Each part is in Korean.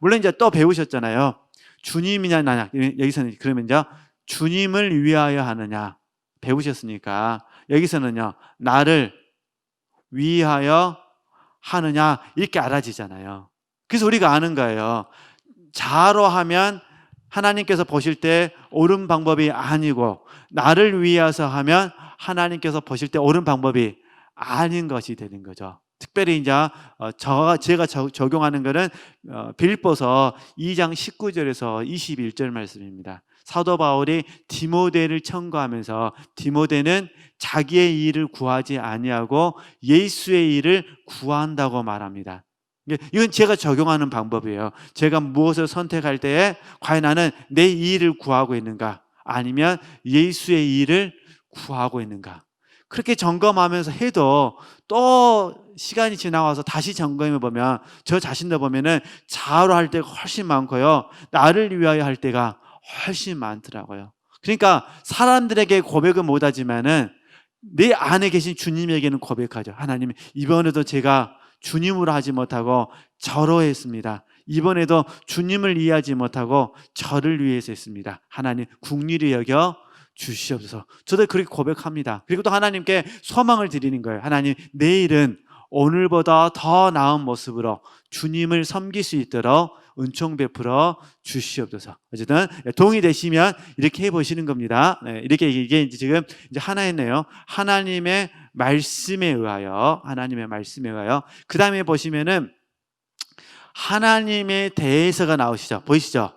물론 이제 또 배우셨잖아요. 주님이냐 나냐. 여기서는 그러면 이제 주님을 위하여 하느냐 배우셨으니까 여기서는요 나를 위하여 하느냐 이렇게 알아지잖아요. 그래서 우리가 아는 거예요. 자로 하면 하나님께서 보실 때 옳은 방법이 아니고 나를 위해서 하면 하나님께서 보실 때 옳은 방법이 아닌 것이 되는 거죠. 특별히 이제 제가 적용하는 것은 빌립보서 2장 19절에서 21절 말씀입니다. 사도 바울이 디모데를 청구하면서 디모데는 자기의 일을 구하지 아니하고 예수의 일을 구한다고 말합니다. 이건 제가 적용하는 방법이에요. 제가 무엇을 선택할 때에 과연 나는 내 일을 구하고 있는가 아니면 예수의 일을 구하고 있는가. 그렇게 점검하면서 해도 또 시간이 지나와서 다시 점검해 보면 저 자신도 보면은 자아로 할 때가 훨씬 많고요. 나를 위하여 할 때가 훨씬 많더라고요. 그러니까 사람들에게 고백은 못하지만은 내 안에 계신 주님에게는 고백하죠. 하나님, 이번에도 제가 주님으로 하지 못하고 저로 했습니다. 이번에도 주님을 이해하지 못하고 저를 위해서 했습니다. 하나님 긍휼히 여겨 주시옵소서. 저도 그렇게 고백합니다. 그리고 또 하나님께 소망을 드리는 거예요. 하나님, 내일은 오늘보다 더 나은 모습으로 주님을 섬길 수 있도록 은총 베풀어 주시옵소서. 어쨌든 동의되시면 이렇게 해보시는 겁니다. 이렇게 이게 지금 이제 하나였네요. 하나님의 말씀에 의하여, 하나님의 말씀에 의하여. 그 다음에 보시면은 하나님에 대해서가 나오시죠. 보이시죠?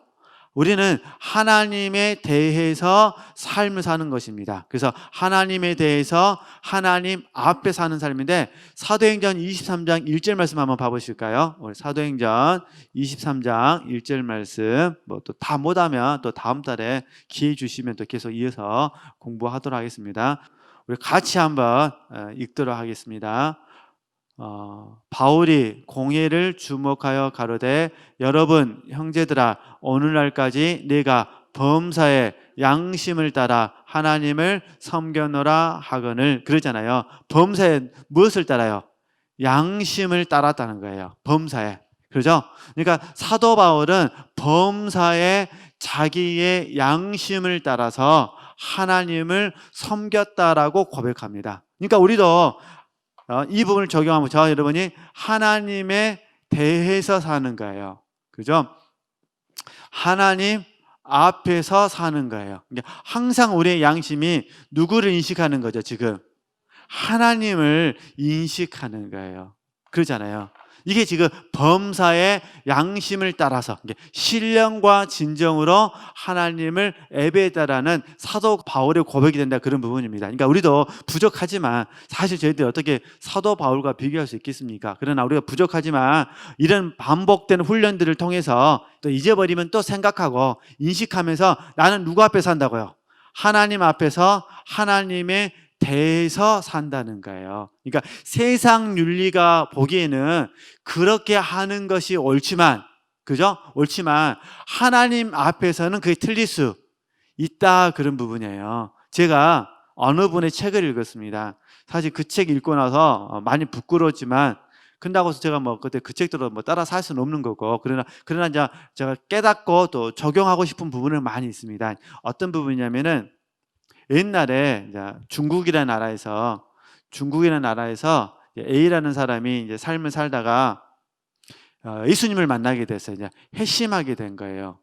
우리는 하나님에 대해서 삶을 사는 것입니다. 그래서 하나님에 대해서 하나님 앞에 사는 삶인데 사도행전 23장 1절 말씀 한번 봐보실까요? 우리 사도행전 23장 1절 말씀 뭐 또 다 못하면 또 다음 달에 기회 주시면 또 계속 이어서 공부하도록 하겠습니다. 우리 같이 한번 읽도록 하겠습니다. 바울이 공회를 주목하여 가로되 여러분 형제들아 오늘날까지 내가 범사에 양심을 따라 하나님을 섬겨노라 하거늘 그러잖아요. 범사에 무엇을 따라요? 양심을 따랐다는 거예요. 범사에. 그렇죠? 그러니까 사도 바울은 범사에 자기의 양심을 따라서 하나님을 섬겼다라고 고백합니다. 그러니까 우리도 이 부분을 적용하면 저와 여러분이 하나님에 대해서 사는 거예요. 그죠? 하나님 앞에서 사는 거예요. 항상 우리의 양심이 누구를 인식하는 거죠, 지금? 하나님을 인식하는 거예요. 그러잖아요. 이게 지금 범사의 양심을 따라서 신령과 진정으로 하나님을 예배했다라는 사도 바울의 고백이 된다 그런 부분입니다. 그러니까 우리도 부족하지만 사실 저희들이 어떻게 사도 바울과 비교할 수 있겠습니까? 그러나 우리가 부족하지만 이런 반복되는 훈련들을 통해서 또 잊어버리면 또 생각하고 인식하면서 나는 누구 앞에 산다고요? 하나님 앞에서 하나님의 대해서 산다는 거예요. 그러니까 세상 윤리가 보기에는 그렇게 하는 것이 옳지만, 그죠? 옳지만 하나님 앞에서는 그게 틀릴 수 있다 그런 부분이에요. 제가 어느 분의 책을 읽었습니다. 사실 그 책 읽고 나서 많이 부끄러웠지만 근다고 해서 제가 뭐 그때 그 책대로 뭐 따라 살 수는 없는 거고 그러나 이제 제가 깨닫고 또 적용하고 싶은 부분은 많이 있습니다. 어떤 부분이냐면은 옛날에 이제 중국이라는 나라에서 A라는 사람이 이제 삶을 살다가 예수님을 만나게 됐어요. 이제 회심하게 된 거예요.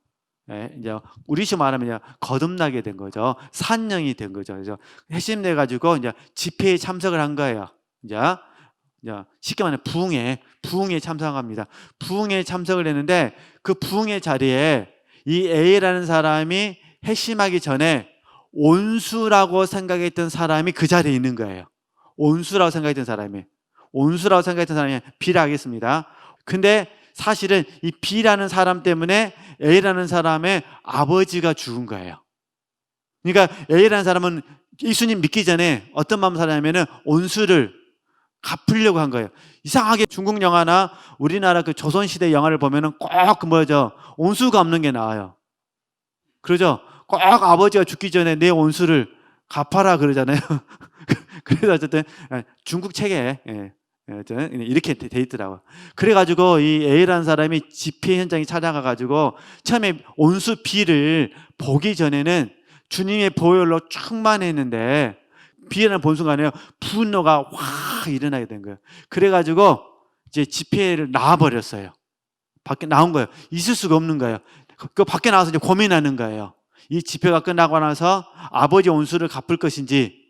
이제 우리식 말하면 이제 거듭나게 된 거죠. 산령이 된 거죠. 그래서 회심돼 가지고 이제 집회에 참석을 한 거예요. 이제 쉽게 말하면 부흥에 참석합니다. 부흥에 참석을 했는데 그 부흥의 자리에 이 A라는 사람이 회심하기 전에 온수라고 생각했던 사람이 그 자리에 있는 거예요. 온수라고 생각했던 사람이 B라 하겠습니다. 근데 사실은 이 B라는 사람 때문에 A라는 사람의 아버지가 죽은 거예요. 그러니까 A라는 사람은 예수님 믿기 전에 어떤 마음 살았냐면은 온수를 갚으려고 한 거예요. 이상하게 중국 영화나 우리나라 그 조선시대 영화를 보면은 꼭 온수 갚는 게 나와요. 그러죠? 꼭 아버지가 죽기 전에 내 온수를 갚아라 그러잖아요. 그래서 어쨌든 중국 책에 이렇게 돼 있더라고요. 그래가지고 이 A라는 사람이 집회 현장에 찾아가가지고 처음에 온수 B를 보기 전에는 주님의 보혈로 충만했는데 B라는 본 순간에 분노가 확 일어나게 된 거예요. 그래가지고 이제 집회를 나와버렸어요. 밖에 나온 거예요. 있을 수가 없는 거예요. 그 밖에 나와서 이제 고민하는 거예요. 이 집회가 끝나고 나서 아버지 온수를 갚을 것인지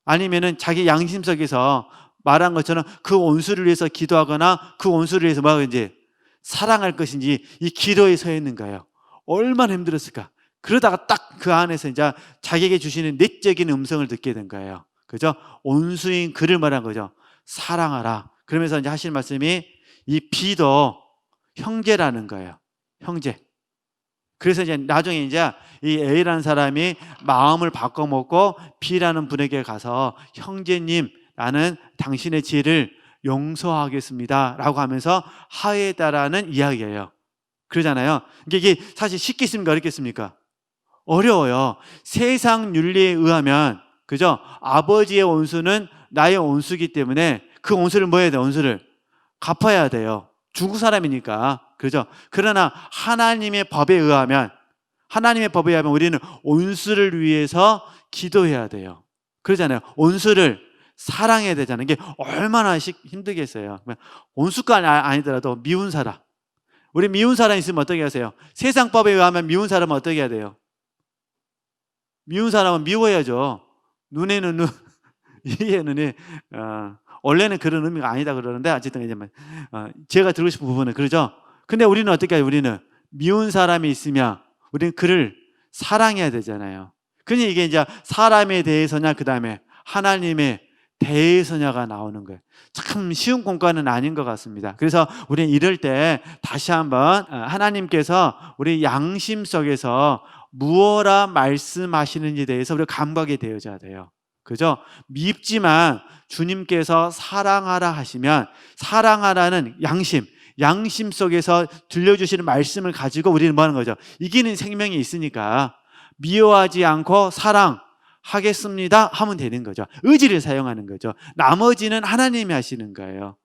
아니면은 자기 양심 속에서 말한 것처럼 그 온수를 위해서 기도하거나 그 온수를 위해서 뭐하든지 사랑할 것인지 이 기도에 서 있는 거예요. 얼마나 힘들었을까. 그러다가 딱 그 안에서 이제 자기에게 주시는 내적인 음성을 듣게 된 거예요. 그죠? 온수인 그를 말한 거죠. 사랑하라. 그러면서 이제 하시는 말씀이 이 B도 형제라는 거예요. 형제. 그래서 이제 나중에 이제 이 A라는 사람이 마음을 바꿔먹고 B라는 분에게 가서 형제님, 나는 당신의 죄를 용서하겠습니다 라고 하면서 화해했다라는 이야기예요. 그러잖아요. 이게 사실 쉽겠습니까? 어렵겠습니까? 어려워요. 세상 윤리에 의하면, 그죠? 아버지의 온수는 나의 온수이기 때문에 그 온수를 뭐 해야 돼요? 온수를 갚아야 돼요. 중국 사람이니까. 그죠? 그러나 하나님의 법에 의하면 우리는 온수를 위해서 기도해야 돼요. 그러잖아요. 온수를 사랑해야 되잖아요. 이게 얼마나 힘들겠어요. 온수가 아니더라도 미운 사람. 우리 미운 사람 있으면 어떻게 하세요? 세상 법에 의하면 미운 사람은 어떻게 해야 돼요? 미운 사람은 미워야죠. 눈에는 눈, 이에는 눈. 원래는 그런 의미가 아니다 그러는데 어쨌든 이제 제가 들고 싶은 부분은 그러죠. 근데 우리는 어떻게 해요? 우리는 미운 사람이 있으면 우리는 그를 사랑해야 되잖아요. 그러니 이게 이제 사람에 대해서냐 그 다음에 하나님에 대해서냐가 나오는 거예요. 참 쉬운 공과는 아닌 것 같습니다. 그래서 우리는 이럴 때 다시 한번 하나님께서 우리 양심 속에서 무엇라 말씀하시는지에 대해서 우리가 감각이 되어져야 돼요. 그죠? 밉지만 주님께서 사랑하라 하시면 사랑하라는 양심 속에서 들려주시는 말씀을 가지고 우리는 뭐 하는 거죠? 이기는 생명이 있으니까 미워하지 않고 사랑하겠습니다 하면 되는 거죠. 의지를 사용하는 거죠. 나머지는 하나님이 하시는 거예요.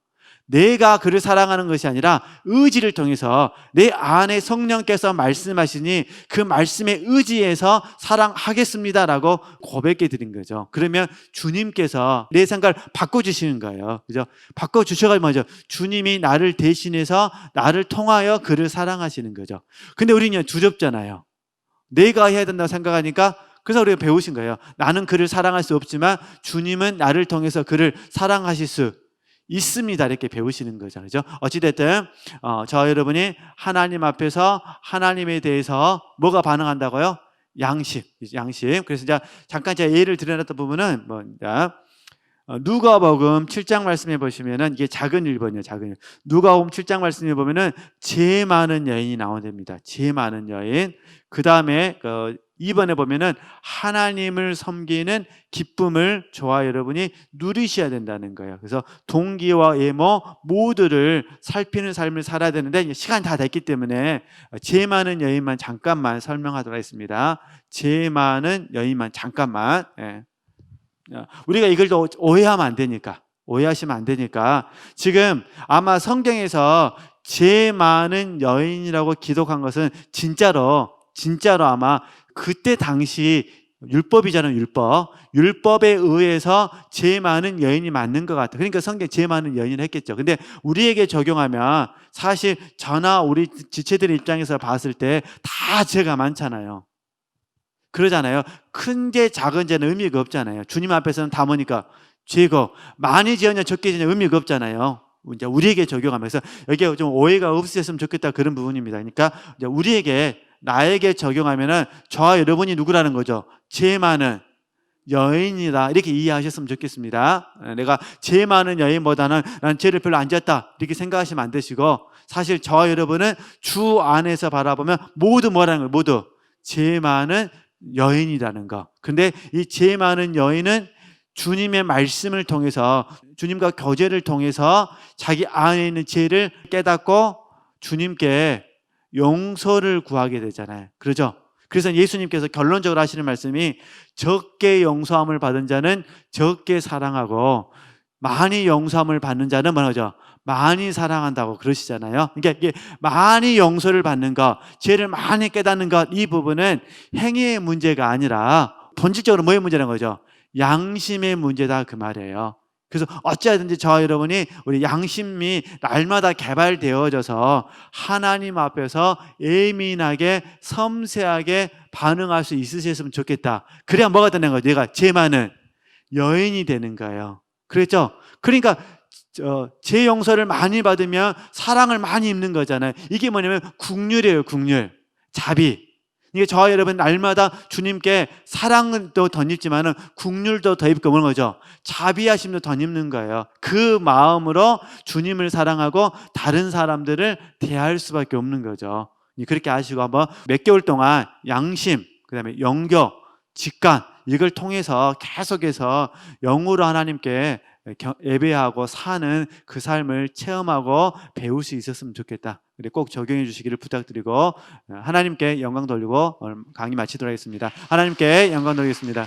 내가 그를 사랑하는 것이 아니라 의지를 통해서 내 안에 성령께서 말씀하시니 그 말씀에 의지해서 사랑하겠습니다라고 고백해 드린 거죠. 그러면 주님께서 내 생각을 바꿔주시는 거예요. 그죠? 바꿔주셔가지고 뭐죠? 주님이 나를 대신해서 나를 통하여 그를 사랑하시는 거죠. 근데 우리는 두렵잖아요. 내가 해야 된다고 생각하니까 그래서 우리가 배우신 거예요. 나는 그를 사랑할 수 없지만 주님은 나를 통해서 그를 사랑하실 수 있습니다. 이렇게 배우시는 거죠. 그죠? 어찌됐든, 저 여러분이 하나님 앞에서 하나님에 대해서 뭐가 반응한다고요? 양심. 그래서 이제 잠깐 제가 예를 드려놨던 부분은 누가복음 7장 말씀해 보시면은 이게 작은 1번이에요. 작은 1. 누가복음 7장 말씀해 보면은 죄 많은 여인이 나온답니다. 죄 많은 여인. 그 다음에 2번에 보면은 하나님을 섬기는 기쁨을 저와 여러분이 누리셔야 된다는 거예요. 그래서 동기와 예모 모두를 살피는 삶을 살아야 되는데 시간이 다 됐기 때문에 죄 많은 여인만 잠깐만 설명하도록 하겠습니다. 죄 많은 여인만 잠깐만. 우리가 이걸 또 오해하시면 안 되니까 지금 아마 성경에서 죄 많은 여인이라고 기록한 것은 진짜로 아마 그때 당시 율법이잖아요. 율법에 의해서 죄 많은 여인이 맞는 것 같아요. 그러니까 성경 죄 많은 여인을 했겠죠. 근데 우리에게 적용하면 사실 저나 우리 지체들 입장에서 봤을 때 다 죄가 많잖아요. 그러잖아요. 큰 죄, 작은 죄는 의미가 없잖아요. 주님 앞에서는 다 뭐니까 죄고 많이 지었냐 적게 지었냐 의미가 없잖아요. 이제 우리에게 적용하면서 여기에 좀 오해가 없으셨으면 좋겠다 그런 부분입니다. 그러니까 이제 나에게 적용하면은 저와 여러분이 누구라는 거죠? 죄 많은 여인이다 이렇게 이해하셨으면 좋겠습니다. 내가 죄 많은 여인보다는 난 죄를 별로 안 지었다 이렇게 생각하시면 안 되시고 사실 저와 여러분은 주 안에서 바라보면 모두 뭐라는 거예요? 모두 죄 많은 여인이라는 거. 근데 이 죄 많은 여인은 주님의 말씀을 통해서 주님과 교제를 통해서 자기 안에 있는 죄를 깨닫고 주님께 용서를 구하게 되잖아요. 그렇죠? 그래서 예수님께서 결론적으로 하시는 말씀이 적게 용서함을 받은 자는 적게 사랑하고 많이 용서함을 받는 자는 뭐라죠? 많이 사랑한다고 그러시잖아요. 그러니까 이게 많이 용서를 받는 것, 죄를 많이 깨닫는 것, 이 부분은 행위의 문제가 아니라 본질적으로 뭐의 문제라는 거죠? 양심의 문제다 그 말이에요. 그래서 어찌하든지 저와 여러분이 우리 양심이 날마다 개발되어져서 하나님 앞에서 예민하게 섬세하게 반응할 수 있으셨으면 좋겠다. 그래야 뭐가 되는 거죠? 내가 죄 많은 여인이 되는 거예요. 그랬죠? 그러니까 죄 용서를 많이 받으면 사랑을 많이 입는 거잖아요. 이게 뭐냐면 국률이에요. 국률, 자비. 이게 저와 여러분 날마다 주님께 사랑도 덧입지만은 국률도 더 입고 그런 거죠. 자비하심도 덧입는 거예요. 그 마음으로 주님을 사랑하고 다른 사람들을 대할 수밖에 없는 거죠. 그렇게 하시고 한번 몇 개월 동안 양심, 그다음에 영교, 직관 이걸 통해서 계속해서 영으로 하나님께 예배하고 사는 그 삶을 체험하고 배울 수 있었으면 좋겠다. 꼭 적용해 주시기를 부탁드리고 하나님께 영광 돌리고 강의 마치도록 하겠습니다. 하나님께 영광 돌리겠습니다.